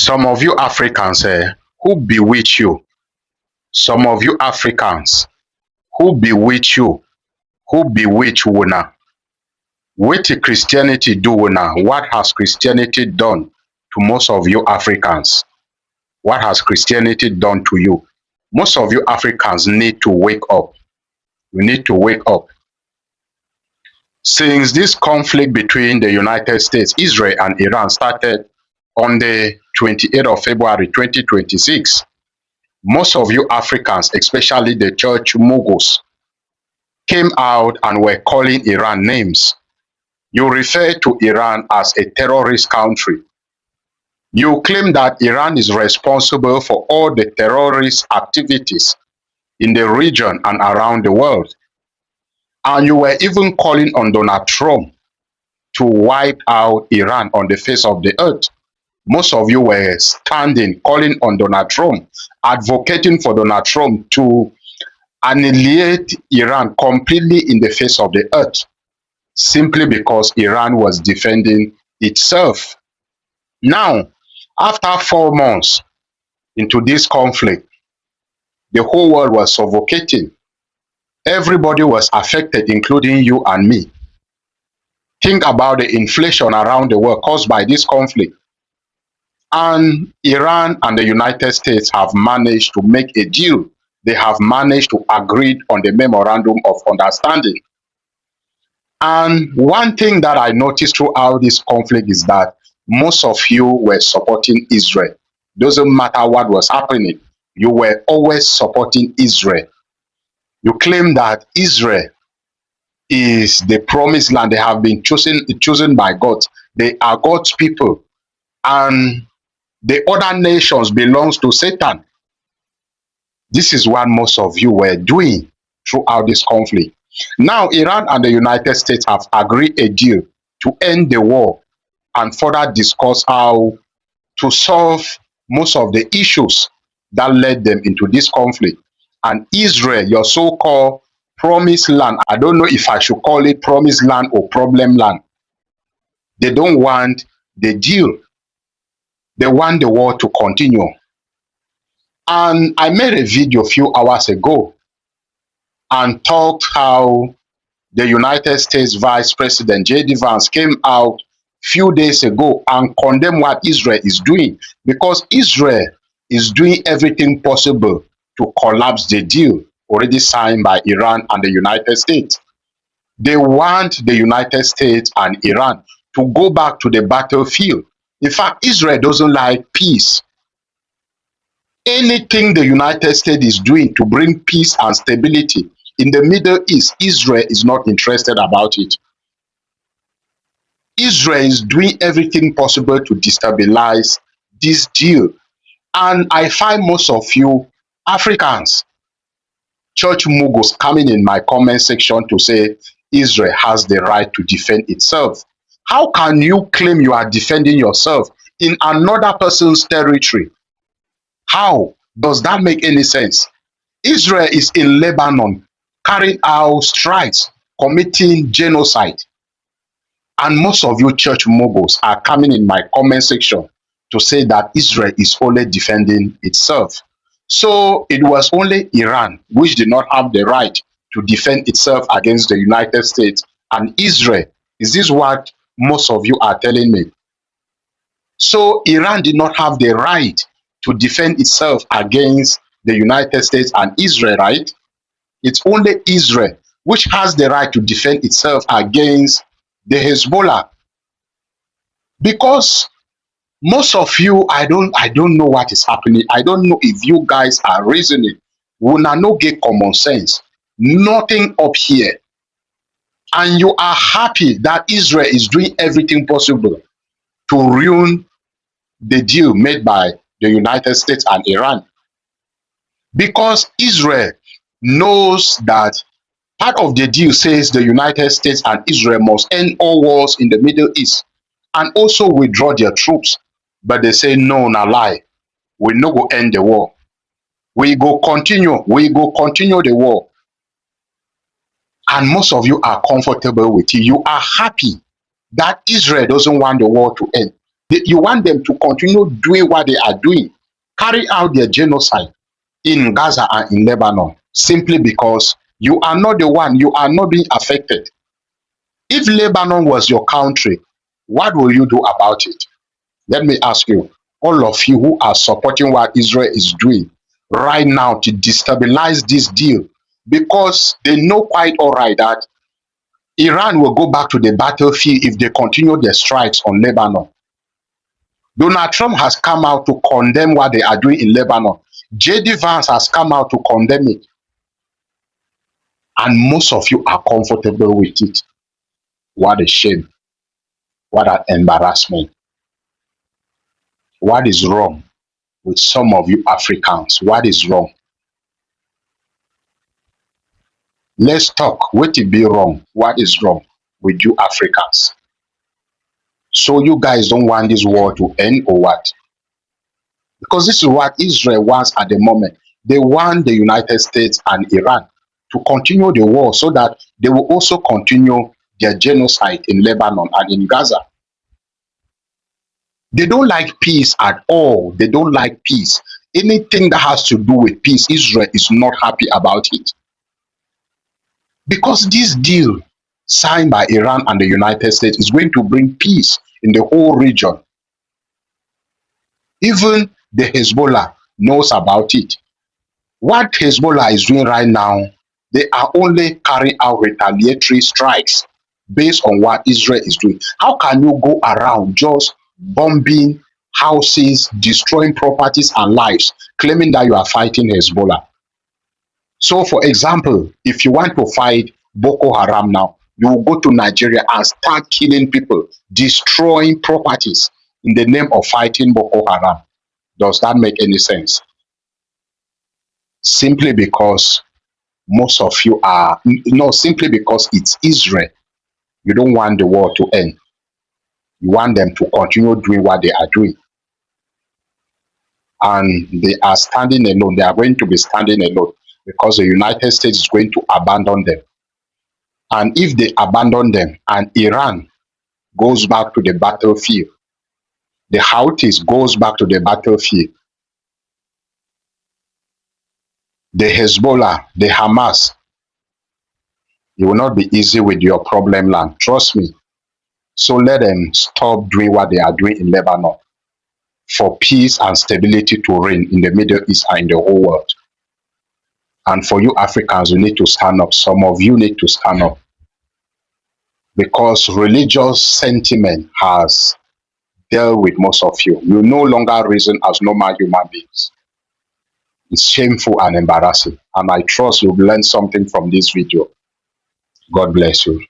Some of you Africans, who bewitch you? Some of you Africans, who bewitch you? Who bewitch una? Wetin Christianity do una? What has Christianity done to most of you Africans? What has Christianity done to you? Most of you Africans need to wake up. You need to wake up. Since this conflict between the United States, Israel, and Iran started on the 28th of February 2026, most of you Africans, especially the church moguls, came out and were calling Iran names. You refer to Iran as a terrorist country. You claim that Iran is responsible for all the terrorist activities in the region and around the world. And you were even calling on Donald Trump to wipe out Iran on the face of the earth. Most of you were standing, calling on Donald Trump, advocating for Donald Trump to annihilate Iran completely in the face of the earth, simply because Iran was defending itself. Now, after 4 months into this conflict, the whole world was suffocating. Everybody was affected, including you and me. Think about the inflation around the world caused by this conflict. And Iran and the United States have managed to make a deal. They have managed to agree on the memorandum of understanding. And one thing that I noticed throughout this conflict is that most of you were supporting Israel. Doesn't matter what was happening, you were always supporting Israel. You claim that Israel is the promised land. They have been chosen by God. They are God's people. And the other nations belongs to Satan. This is what most of you were doing throughout this conflict. Now, Iran and the United States have agreed a deal to end the war and further discuss how to solve most of the issues that led them into this conflict. And Israel, your so-called promised land, I don't know if I should call it promised land or problem land. They don't want the deal. They want the war to continue. And I made a video a few hours ago and talked how the United States Vice President J.D. Vance came out few days ago and condemned what Israel is doing, because Israel is doing everything possible to collapse the deal already signed by Iran and the United States. They want the United States and Iran to go back to the battlefield. In fact, Israel doesn't like peace. Anything the United States is doing to bring peace and stability in the Middle East, Israel is not interested about it. Israel is doing everything possible to destabilize this deal. And I find most of you Africans, church moguls, coming in my comment section to say Israel has the right to defend itself. How can you claim you are defending yourself in another person's territory? How does that make any sense? Israel is in Lebanon, carrying out strikes, committing genocide. And most of you church moguls are coming in my comment section to say that Israel is only defending itself. So it was only Iran which did not have the right to defend itself against the United States and Israel. Is this what most of you are telling me? So Iran did not have the right to defend itself against the United States and Israel, right? It's only Israel which has the right to defend itself against the Hezbollah. Because most of you, I don't know what is happening. I don't know if you guys are reasoning. Una no get common sense. Nothing up here. And you are happy that Israel is doing everything possible to ruin the deal made by the United States and Iran. Because Israel knows that part of the deal says the United States and Israel must end all wars in the Middle East and also withdraw their troops. But they say, no, na lie. We no go end the war. We go continue the war. And most of you are comfortable with it. You are happy that Israel doesn't want the war to end. You want them to continue doing what they are doing, carry out their genocide in Gaza and in Lebanon, simply because you are not the one, you are not being affected. If Lebanon was your country, what will you do about it? Let me ask you, all of you who are supporting what Israel is doing right now to destabilize this deal, because they know quite all right that Iran will go back to the battlefield if they continue their strikes on Lebanon. Donald Trump has come out to condemn what they are doing in Lebanon. JD Vance has come out to condemn it. And most of you are comfortable with it. What a shame. What an embarrassment. What is wrong with some of you Africans? What is wrong? Let's talk. What it be wrong? What is wrong with you Africans? So you guys don't want this war to end or what? Because this is what Israel wants at the moment. They want the United States and Iran to continue the war so that they will also continue their genocide in Lebanon and in Gaza. They don't like peace at all. They don't like peace. Anything that has to do with peace, Israel is not happy about it. Because this deal signed by Iran and the United States is going to bring peace in the whole region. Even the Hezbollah knows about it. What Hezbollah is doing right now, they are only carrying out retaliatory strikes based on what Israel is doing. How can you go around just bombing houses, destroying properties and lives, claiming that you are fighting Hezbollah? So, for example, if you want to fight Boko Haram now, you will go to Nigeria and start killing people, destroying properties in the name of fighting Boko Haram. Does that make any sense? Simply because most of you are, no, simply because it's Israel. You don't want the war to end. You want them to continue doing what they are doing. And they are standing alone. They are going to be standing alone because the United States is going to abandon them. And if they abandon them and Iran goes back to the battlefield, the Houthis goes back to the battlefield, the Hezbollah, the Hamas, it will not be easy with your problem land. Trust me. So let them stop doing what they are doing in Lebanon for peace and stability to reign in the Middle East and in the whole world. And for you Africans, you need to stand up. Some of you need to stand up. Because religious sentiment has dealt with most of you. You no longer reason as normal human beings. It's shameful and embarrassing. And I trust you've learned something from this video. God bless you.